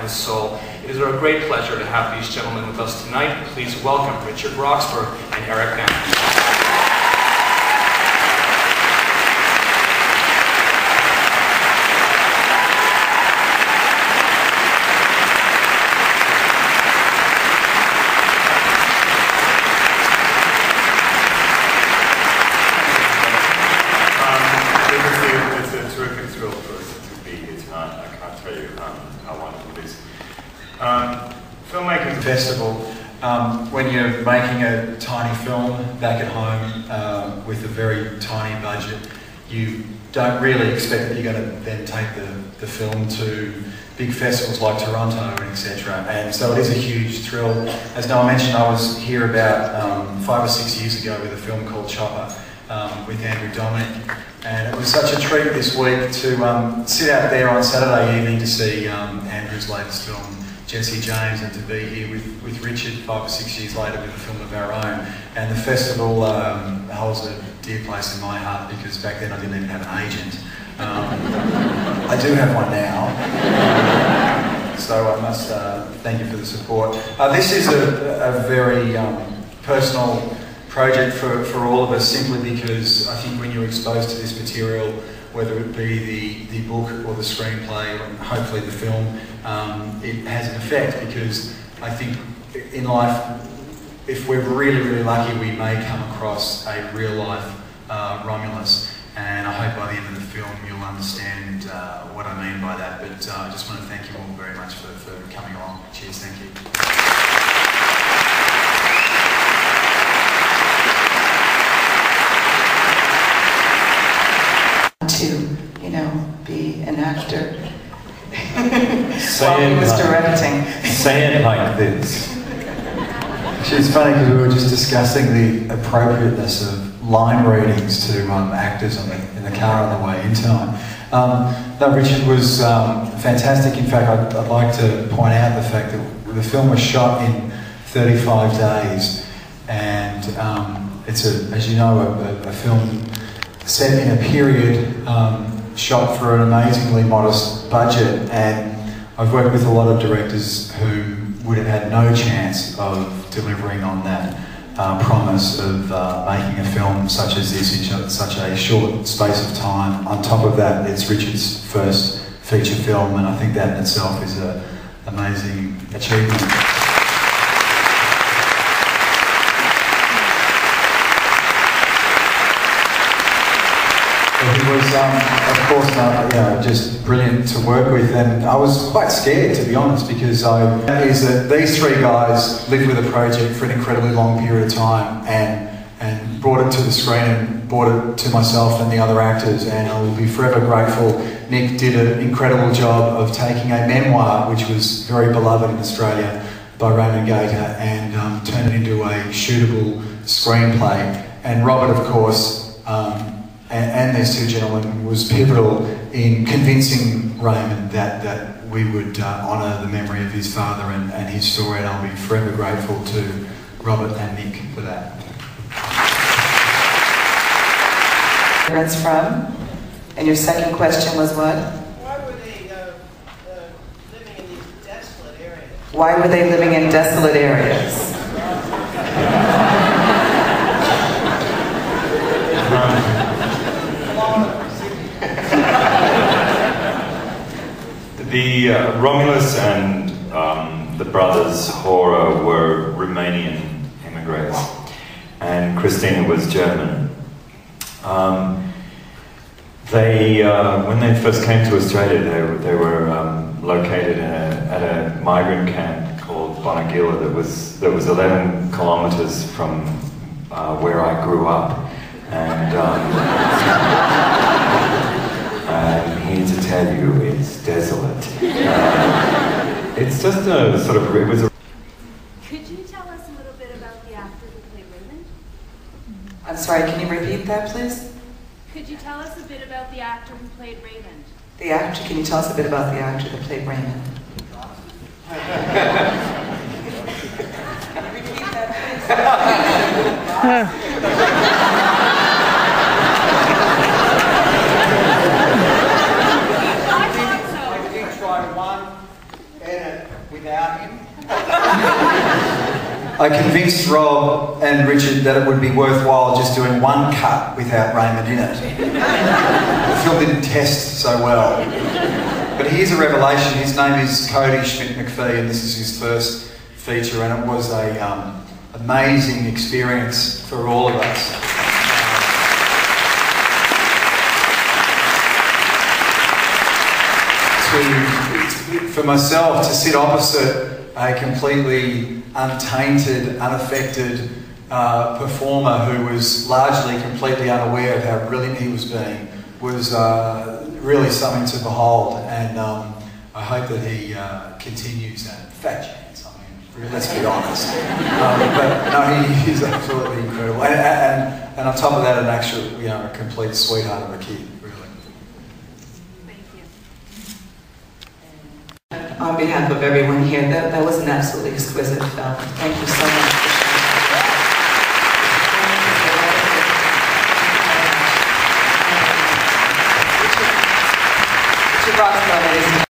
his soul. It is our great pleasure to have these gentlemen with us tonight. Please welcome Richard Roxburgh and Eric Van. Filmmaking Festival, when you're making a tiny film back at home with a very tiny budget, you don't really expect that you're going to then take the film to big festivals like Toronto and etc. And so it is a huge thrill. As Noah mentioned, I was here about 5 or 6 years ago with a film called Chopper with Andrew Dominic, and it was such a treat this week to sit out there on Saturday evening to see Andrew's latest film, Jesse James, and to be here with Richard 5 or 6 years later with a film of our own. And the festival holds a dear place in my heart because back then I didn't even have an agent. I do have one now, so I must thank you for the support. This is a very personal project for all of us, simply because I think when you're exposed to this material, whether it be the book or the screenplay and hopefully the film, it has an effect, because I think in life, if we're really, really lucky, we may come across a real life Romulus, and I hope by the end of the film you'll understand what I mean by that. But I just want to thank you all very much for coming along. Cheers, thank you. To, you know, be an actor while he was directing. Say it like this. Actually, it's funny because we were just discussing the appropriateness of line readings to actors in the car on the way in time. No, Richard was fantastic. In fact, I'd like to point out the fact that the film was shot in 35 days, and it's as you know, a film set in a period, shot for an amazingly modest budget, and I've worked with a lot of directors who would have had no chance of delivering on that promise of making a film such as this in such a short space of time. On top of that, it's Richard's first feature film, and I think that in itself is an amazing achievement. He was, of course, just brilliant to work with, and I was quite scared, to be honest, because these three guys lived with a project for an incredibly long period of time and brought it to the screen and brought it to myself and the other actors, and I will be forever grateful. Nick did an incredible job of taking a memoir, which was very beloved in Australia by Raymond Gator, and turned it into a shootable screenplay. And Robert, of course, and these two gentlemen, was pivotal in convincing Raymond that we would honour the memory of his father and his story, and I'll be forever grateful to Robert and Nick for that. Where it's from? And your second question was what? Why were they living in these desolate areas? Why were they living in desolate areas? The Romulus and the brothers Hora were Romanian immigrants, and Christina was German. When they first came to Australia, they were located at a migrant camp called Bonagila that was 11 kilometres from where I grew up, and I'm here to tell you it's desolate. It's just a sort of, it was a... Could you tell us a little bit about the actor who played Raymond? I'm sorry, can you repeat that, please? Could you tell us a bit about the actor who played Raymond? The actor, can you tell us a bit about the actor that played Raymond? Can you repeat that, please? Try one, edit. I convinced Rob and Richard that it would be worthwhile just doing one cut without Raymond in it. The film didn't test so well. But he is a revelation. His name is Cody Schmidt-McPhee, and this is his first feature, and it was a amazing experience for all of us. For myself to sit opposite a completely untainted, unaffected performer who was largely completely unaware of how brilliant he was being was really something to behold, and I hope that he continues that. Fat chance, I mean, let's be honest. But no, he's absolutely incredible, and on top of that, an actual, a complete sweetheart of a kid, really. On behalf of everyone here, that was an absolutely exquisite film. Thank you so much. Richard Roxburgh, ladies and gentlemen.